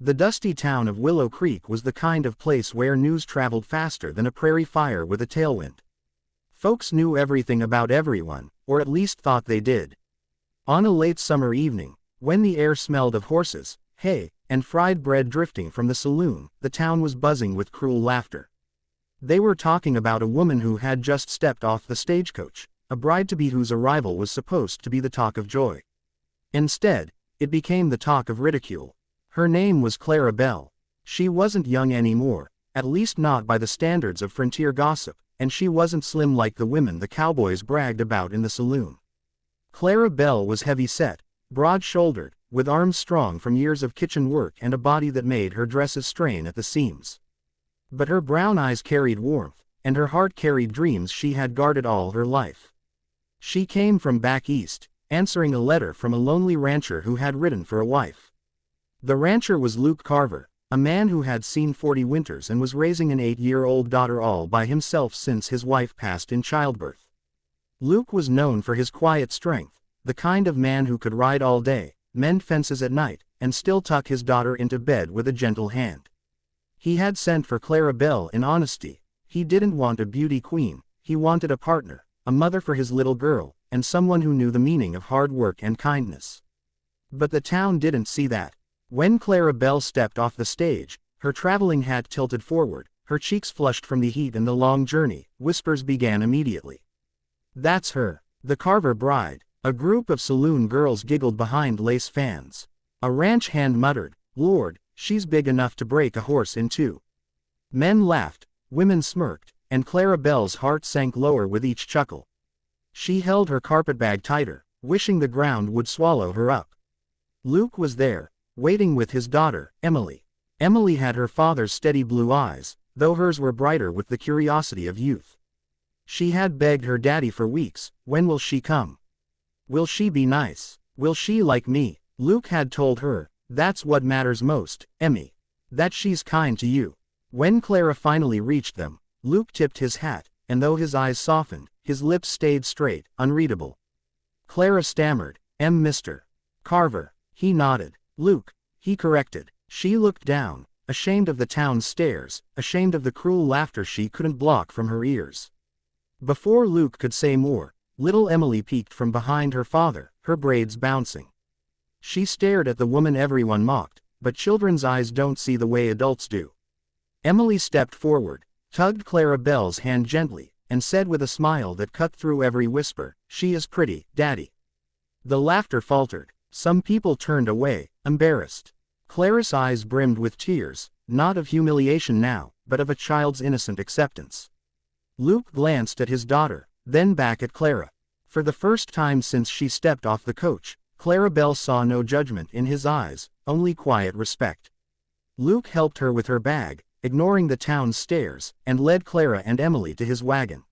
The dusty town of Willow Creek was the kind of place where news traveled faster than a prairie fire with a tailwind. Folks knew everything about everyone, or at least thought they did. On a late summer evening, when the air smelled of horses, hay, and fried bread drifting from the saloon, the town was buzzing with cruel laughter. They were talking about a woman who had just stepped off the stagecoach, a bride-to-be whose arrival was supposed to be the talk of joy. Instead, it became the talk of ridicule. Her name was Clara Belle. She wasn't young anymore, at least not by the standards of frontier gossip, and she wasn't slim like the women the cowboys bragged about in the saloon. Clara Belle was heavy-set, broad-shouldered, with arms strong from years of kitchen work and a body that made her dresses strain at the seams. But her brown eyes carried warmth, and her heart carried dreams she had guarded all her life. She came from back east, answering a letter from a lonely rancher who had ridden for a wife. The rancher was Luke Carver, a man who had seen 40 winters and was raising an 8-year-old daughter all by himself since his wife passed in childbirth. Luke was known for his quiet strength, the kind of man who could ride all day, mend fences at night, and still tuck his daughter into bed with a gentle hand. He had sent for Clara Belle in honesty. He didn't want a beauty queen, he wanted a partner, a mother for his little girl, and someone who knew the meaning of hard work and kindness. But the town didn't see that. When Clara Belle stepped off the stage, her traveling hat tilted forward, her cheeks flushed from the heat and the long journey, whispers began immediately. "That's her, the Carver bride." A group of saloon girls giggled behind lace fans. A ranch hand muttered, "Lord, she's big enough to break a horse in two." Men laughed, women smirked, and Clara Belle's heart sank lower with each chuckle. She held her carpetbag tighter, wishing the ground would swallow her up. Luke was there, waiting with his daughter, Emily. Emily had her father's steady blue eyes, though hers were brighter with the curiosity of youth. She had begged her daddy for weeks, "When will she come? Will she be nice? Will she like me?" Luke had told her, "That's what matters most, Emmy. That she's kind to you." When Clara finally reached them, Luke tipped his hat, and though his eyes softened, his lips stayed straight, unreadable. Clara stammered, Mr. Carver." He nodded. "Luke," he corrected. She looked down, ashamed of the town's stares, ashamed of the cruel laughter she couldn't block from her ears. Before Luke could say more, little Emily peeked from behind her father, her braids bouncing. She stared at the woman everyone mocked, but children's eyes don't see the way adults do. Emily stepped forward, tugged Clara Belle's hand gently, and said with a smile that cut through every whisper, "She is pretty, Daddy." The laughter faltered. Some people turned away, embarrassed. Clara's eyes brimmed with tears, not of humiliation now, but of a child's innocent acceptance. Luke glanced at his daughter, then back at Clara. For the first time since she stepped off the coach, Clara Belle saw no judgment in his eyes, only quiet respect. Luke helped her with her bag, ignoring the town's stares, and led Clara and Emily to his wagon.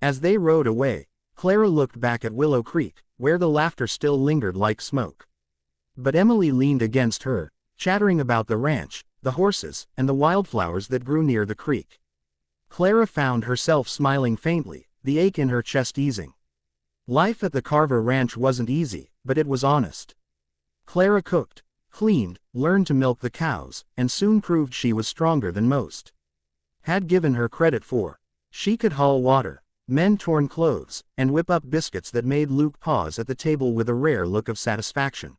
As they rode away, Clara looked back at Willow Creek, where the laughter still lingered like smoke. But Emily leaned against her, chattering about the ranch, the horses, and the wildflowers that grew near the creek. Clara found herself smiling faintly, the ache in her chest easing. Life at the Carver Ranch wasn't easy, but it was honest. Clara cooked, cleaned, learned to milk the cows, and soon proved she was stronger than most had given her credit for. She could haul water, mend torn clothes, and whip up biscuits that made Luke pause at the table with a rare look of satisfaction.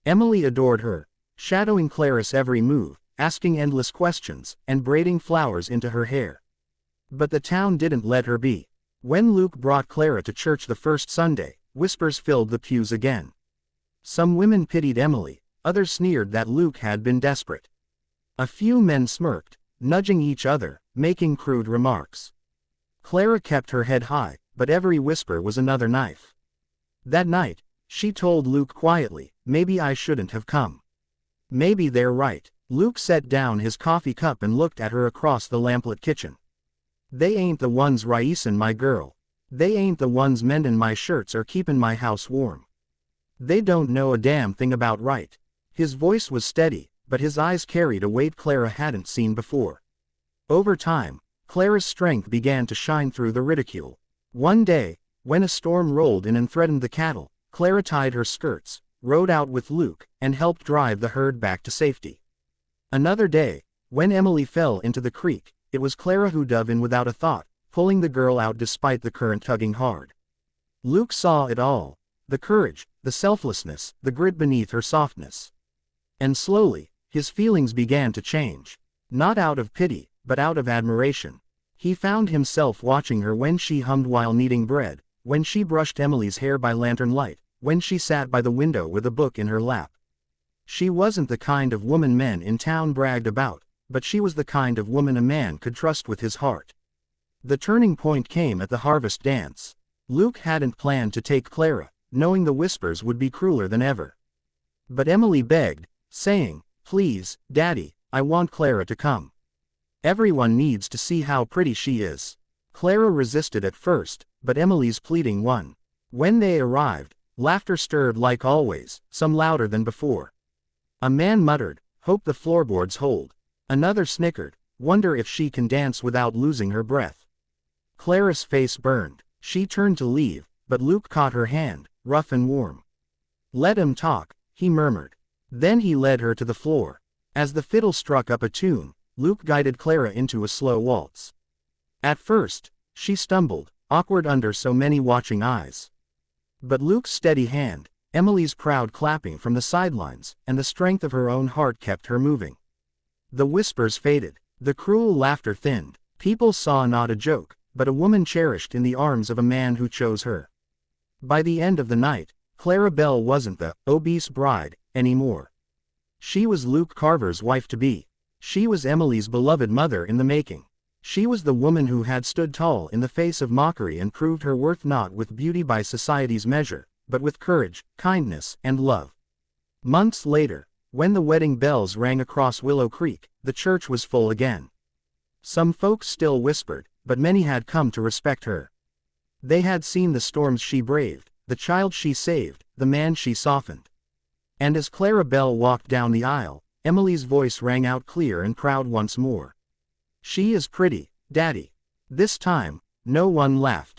Emily adored her, shadowing Clara's every move, asking endless questions, and braiding flowers into her hair. But the town didn't let her be. When Luke brought Clara to church the first Sunday, whispers filled the pews again. Some women pitied Emily, others sneered that Luke had been desperate. A few men smirked, nudging each other, making crude remarks. Clara kept her head high, but every whisper was another knife. That night, she told Luke quietly, "Maybe I shouldn't have come. Maybe they're right." Luke set down his coffee cup and looked at her across the lamplit kitchen. "They ain't the ones raisin' my girl. They ain't the ones mendin' my shirts or keepin' my house warm. They don't know a damn thing about right." His voice was steady, but his eyes carried a weight Clara hadn't seen before. Over time, Clara's strength began to shine through the ridicule. One day, when a storm rolled in and threatened the cattle, Clara tied her skirts, rode out with Luke, and helped drive the herd back to safety. Another day, when Emily fell into the creek, it was Clara who dove in without a thought, pulling the girl out despite the current tugging hard. Luke saw it all. The courage, the selflessness, the grit beneath her softness. And slowly, his feelings began to change. Not out of pity, but out of admiration. He found himself watching her when she hummed while kneading bread, when she brushed Emily's hair by lantern light, when she sat by the window with a book in her lap. She wasn't the kind of woman men in town bragged about, but she was the kind of woman a man could trust with his heart. The turning point came at the harvest dance. Luke hadn't planned to take Clara, knowing the whispers would be crueler than ever. But Emily begged, saying, "Please, Daddy, I want Clara to come. Everyone needs to see how pretty she is." Clara resisted at first, but Emily's pleading won. When they arrived, laughter stirred like always, some louder than before. A man muttered, "Hope the floorboards hold." Another snickered, "Wonder if she can dance without losing her breath." Clara's face burned. She turned to leave, but Luke caught her hand, rough and warm. "Let him talk," he murmured. Then he led her to the floor. As the fiddle struck up a tune, Luke guided Clara into a slow waltz. At first, she stumbled, awkward under so many watching eyes. But Luke's steady hand, Emily's proud clapping from the sidelines, and the strength of her own heart kept her moving. The whispers faded. The cruel laughter thinned. People saw not a joke, but a woman cherished in the arms of a man who chose her. By the end of the night, Clara Bell wasn't the obese bride anymore. She was Luke Carver's wife-to-be. She was Emily's beloved mother in the making. She was the woman who had stood tall in the face of mockery and proved her worth not with beauty by society's measure, but with courage, kindness, and love. Months later, when the wedding bells rang across Willow Creek, the church was full again. Some folks still whispered, but many had come to respect her. They had seen the storms she braved, the child she saved, the man she softened. And as Clara Bell walked down the aisle, Emily's voice rang out clear and proud once more. "She is pretty, Daddy." This time, no one laughed.